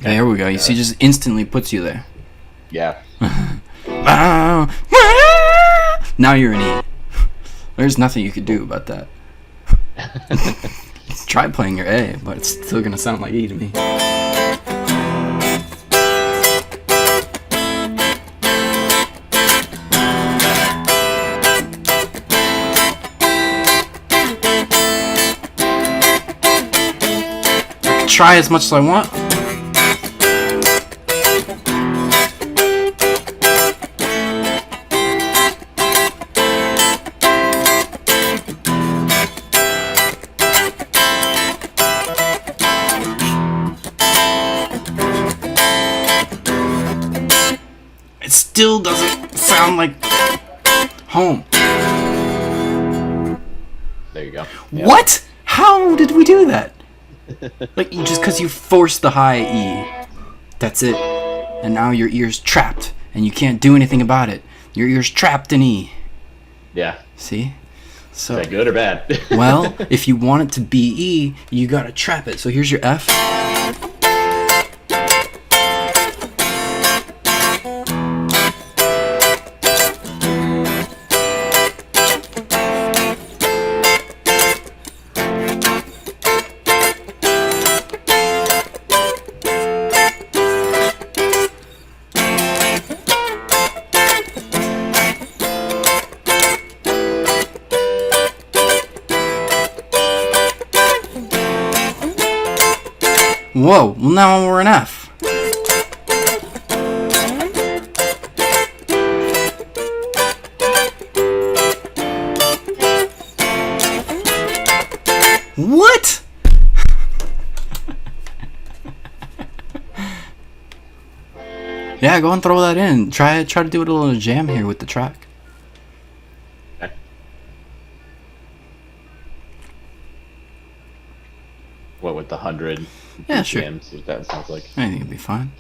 A: There we go. You see, just instantly puts you there.
B: Yeah.
A: Now you're an E. There's nothing you could do about that. Try playing your A, but it's still gonna sound like E to me. I can try as much as I want. Still doesn't sound like home.
B: There you go. Yep.
A: What? How did we do that? Like, just because you forced the high E. That's it. And now your ear's trapped, and you can't do anything about it. Your ear's trapped in E.
B: Yeah.
A: See?
B: Is
A: So,
B: that good or bad?
A: well, if you want it to be E, you gotta trap it. So here's your F. Whoa, well now we're an F. What? Yeah, go and throw that in. Try to do it a little jam here with the track.
B: Okay. What with the 100
A: Yeah, sure.
B: BPM, see what that sounds like.
A: I think it'd be fine.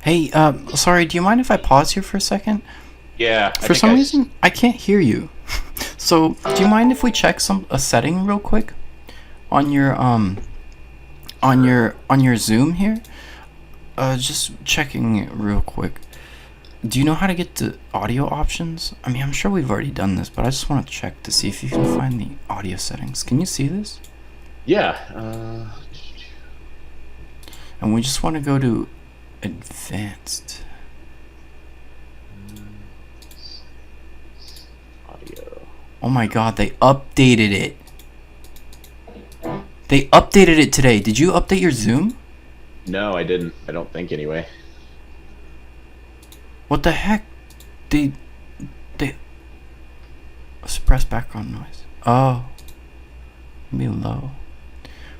A: Hey, sorry, do you mind if I pause here for a second?
B: Yeah.
A: For some reason, I can't hear you. So, do you mind if we check a setting real quick on your on your Zoom here? Just checking it real quick. Do you know how to get to audio options? I mean, I'm sure we've already done this, but I just want to check to see if you can find the audio settings. Can you see this?
B: Yeah.
A: And we just want to go to advanced.
B: Audio.
A: Oh my god, they updated it. They updated it today. Did you update your Zoom?
B: No, I didn't. I don't think anyway.
A: What the heck? They suppress background noise. Oh. Be low.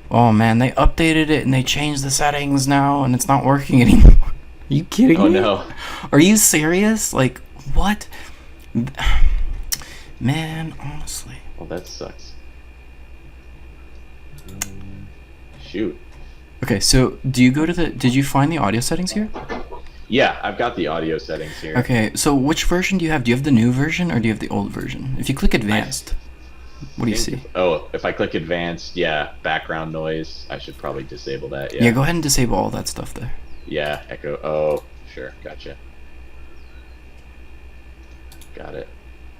A: Oh man, they updated it and they changed the settings now and it's not working anymore. Are you kidding me?
B: Oh no.
A: Are you serious? Like, what? Man, honestly.
B: Well, that sucks. Shoot.
A: Okay, so did you find the audio settings here?
B: Yeah, I've got the audio settings here.
A: Okay, so which version do you have? Do you have the new version or do you have the old version? If you click advanced, what do you see?
B: If I click advanced, yeah, background noise. I should probably disable that.
A: Yeah, go ahead and disable all that stuff there.
B: Yeah, echo. Oh, sure, gotcha. Got it.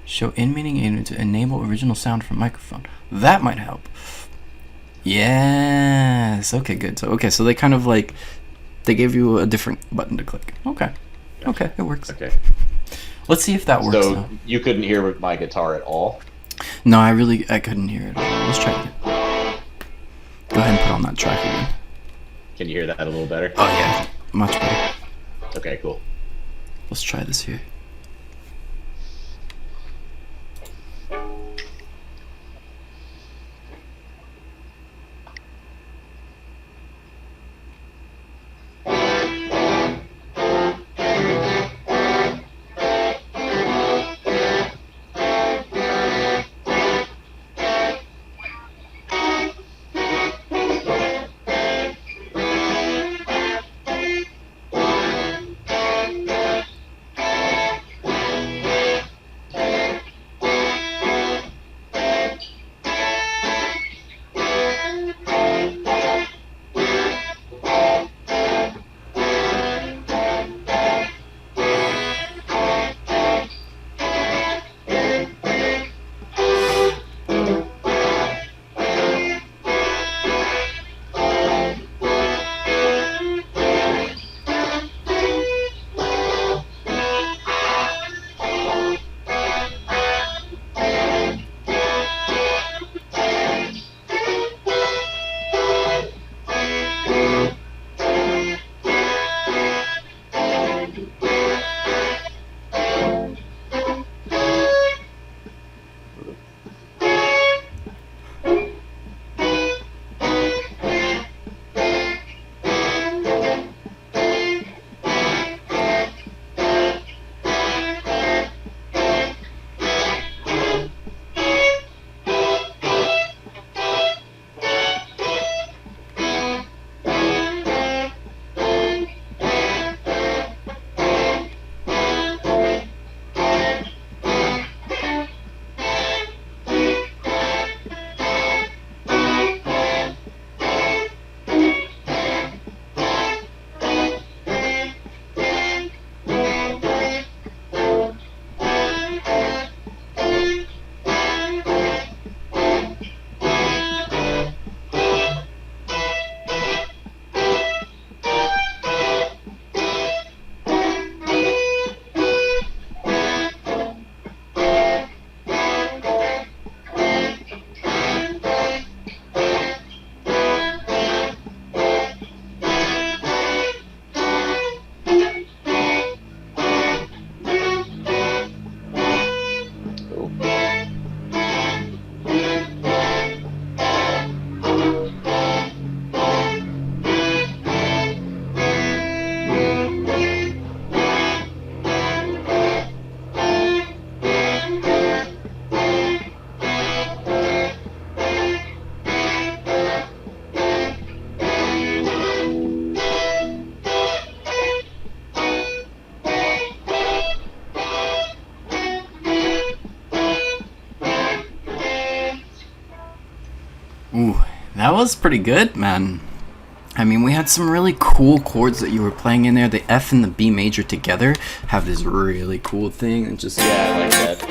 A: Show in-meeting aid to enable original sound from microphone. That might help. Yes. Okay, good. So they kind of like they gave you a different button to click. Okay.
B: Gotcha.
A: Okay, it works.
B: Okay.
A: Let's see if that works.
B: So
A: now.
B: you couldn't hear my guitar at all?
A: No, I couldn't hear it. Let's try it. Go ahead and put on that track again.
B: Can you hear that a little better?
A: Oh yeah, much better.
B: Okay, cool.
A: Let's try this here. was pretty good, man. I mean, we had some really cool chords that you were playing in there. The F and the B major together have this really cool thing, and just
B: Yeah, I like that.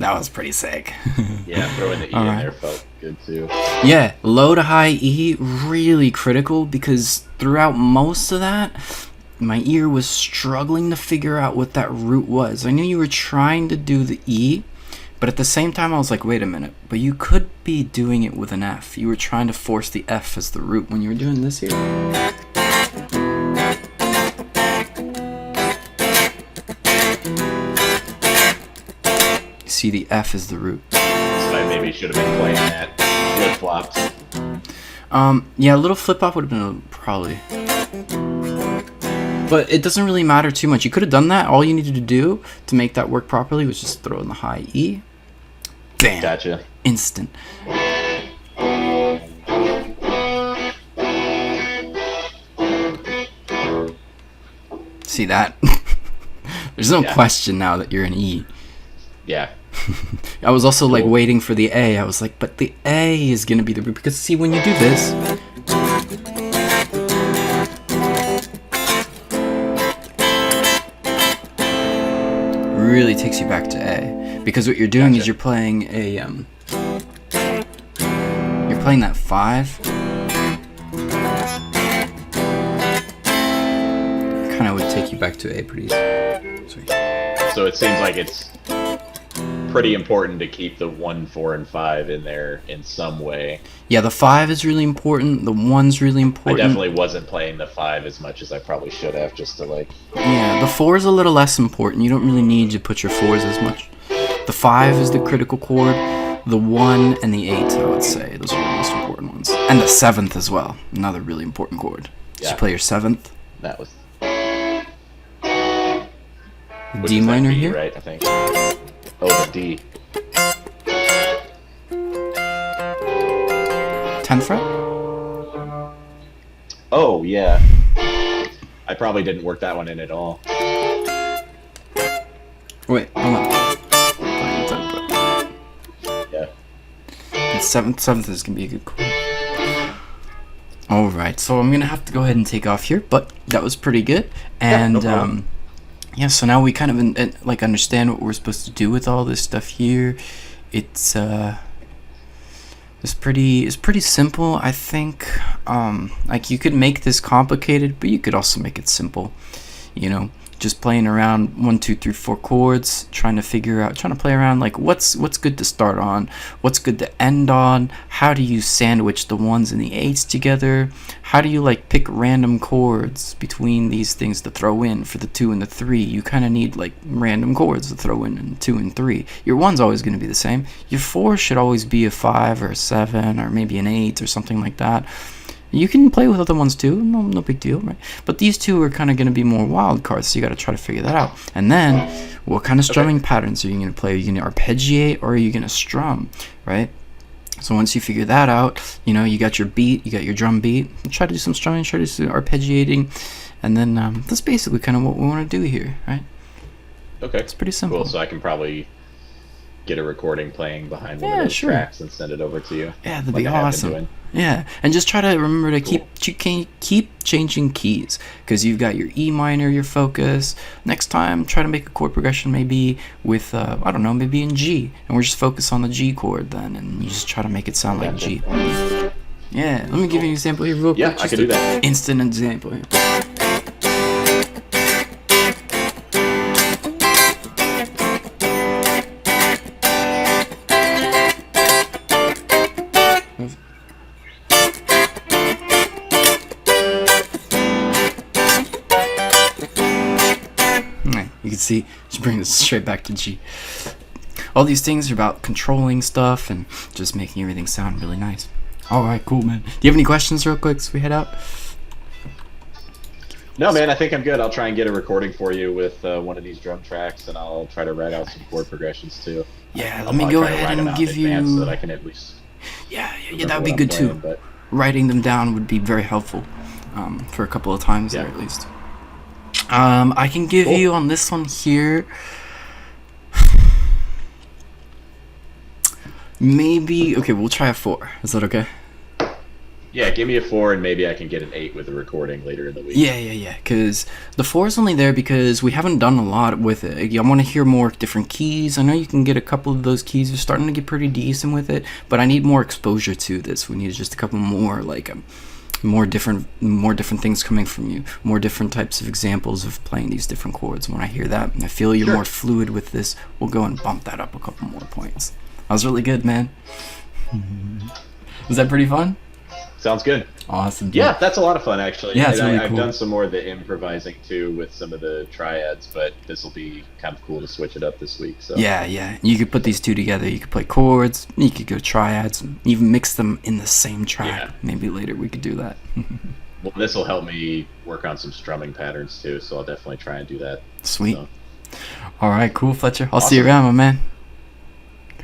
A: that was pretty sick.
B: Yeah, throwing the E in there felt good too.
A: Yeah, low to high E, really critical, because throughout most of that, my ear was struggling to figure out what that root was. I knew you were trying to do the E, but at the same time I was like, wait a minute, but you could be doing it with an F. You were trying to force the F as the root when you were doing this here. See, the F is the root.
B: So I maybe should have been playing that flip-flops.
A: Yeah, a little flip-flop would have been probably... But it doesn't really matter too much. You could have done that. All you needed to do to make that work properly was just throw in the high E. Bam.
B: Gotcha.
A: Instant. See that? There's no question now that you're an E.
B: Yeah.
A: I was also like waiting for the A. I was like, but the A is going to be the root. Because see, when you do this... really takes you back to A, because what you're doing is you're playing a you're playing that 5, kind of would take you back to A pretty easy.
B: So it seems like it's pretty important to keep the 1, 4, and 5 in there in some way.
A: Yeah, the 5 is really important. The 1's really important.
B: I definitely wasn't playing the 5 as much as I probably should have, just to like...
A: Yeah, the 4 is a little less important. You don't really need to put your 4s as much. The 5 is the critical chord. The 1 and the 8, I would say. Those are the most important ones. And the 7th as well. Another really important chord. Did you play your 7th?
B: That was...
A: D minor
B: D,
A: here?
B: right, I think. Oh, the D.
A: 10th fret?
B: Oh, yeah. I probably didn't work that one in at all.
A: Wait, hold on.
B: Yeah.
A: And 7th is going to be a good chord. Alright, so I'm going to have to go ahead and take off here, but that was pretty good. And,
B: no problem.
A: Yeah, so now we kind of like understand what we're supposed to do with all this stuff here. It's pretty simple, I think. Like you could make this complicated, but you could also make it simple. You know, just playing around 1, 2, 3, 4 chords, trying to play around like what's good to start on, what's good to end on, how do you sandwich the 1s and the 8s together, how do you like pick random chords between these things to throw in for the 2 and the 3. You kind of need like random chords to throw in 2 and 3. Your 1's always going to be the same. Your 4 should always be a 5 or a 7 or maybe an 8 or something like that. You can play with other ones too, no big deal, right? But these two are kind of going to be more wild cards, so you got to try to figure that out. And then, what kind of strumming patterns are you going to play? Are you going to arpeggiate or are you going to strum, right? So once you figure that out, you know, you got your beat, you got your drum beat, try to do some strumming, try to do some arpeggiating, and then that's basically kind of what we want to do here, right?
B: Okay.
A: It's pretty simple.
B: Cool, so I can probably get a recording playing behind one of those tracks and send it over to you.
A: Yeah, that'd be awesome. Yeah, and just try to remember to keep changing keys, because you've got your E minor, your focus. Next time, try to make a chord progression maybe with I don't know, maybe in G, and we're just focus on the G chord then, and you just try to make it sound like G. Yeah, let me give you an example here real quick.
B: Yeah, I can do that.
A: Instant example here. You can see, just bring this straight back to G. All these things are about controlling stuff and just making everything sound really nice. Alright, cool, man. Do you have any questions real quick so we head out?
B: No, man, I think I'm good. I'll try and get a recording for you with one of these drum tracks, and I'll try to write out some chord progressions too.
A: Yeah, let me go ahead and give you...
B: so that I can at least...
A: Yeah, that would be good too. But... Writing them down would be very helpful for a couple of times there at least. I can give you on this one here Maybe, okay, we'll try a 4. Is that okay?
B: Yeah, give me a 4, and maybe I can get an 8 with the recording later in the week.
A: Yeah. Because the 4 is only there because we haven't done a lot with it. I want to hear more different keys. I know you can get a couple of those keys. You're starting to get pretty decent with it, but I need more exposure to this. We need just a couple more, like, more different things coming from you, more different types of examples of playing these different chords. When I hear that and I feel you're more fluid with this, we'll go and bump that up a couple more points. That was really good, man. Was that pretty fun?
B: Sounds good.
A: Awesome, dude.
B: Yeah, that's a lot of fun, actually.
A: Yeah, it's really
B: I've
A: cool.
B: done some more of the improvising too with some of the triads, but this will be kind of cool to switch it up this week. So
A: Yeah. You could put these two together. You could play chords. You could go triads. Even mix them in the same track.
B: Yeah.
A: Maybe later we could do that.
B: Well, this will help me work on some strumming patterns too, so I'll definitely try and do that.
A: Sweet.
B: So.
A: All right, cool, Fletcher. I'll see you around, my man.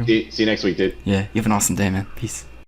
B: See you next week, dude.
A: Yeah, you have an awesome day, man. Peace.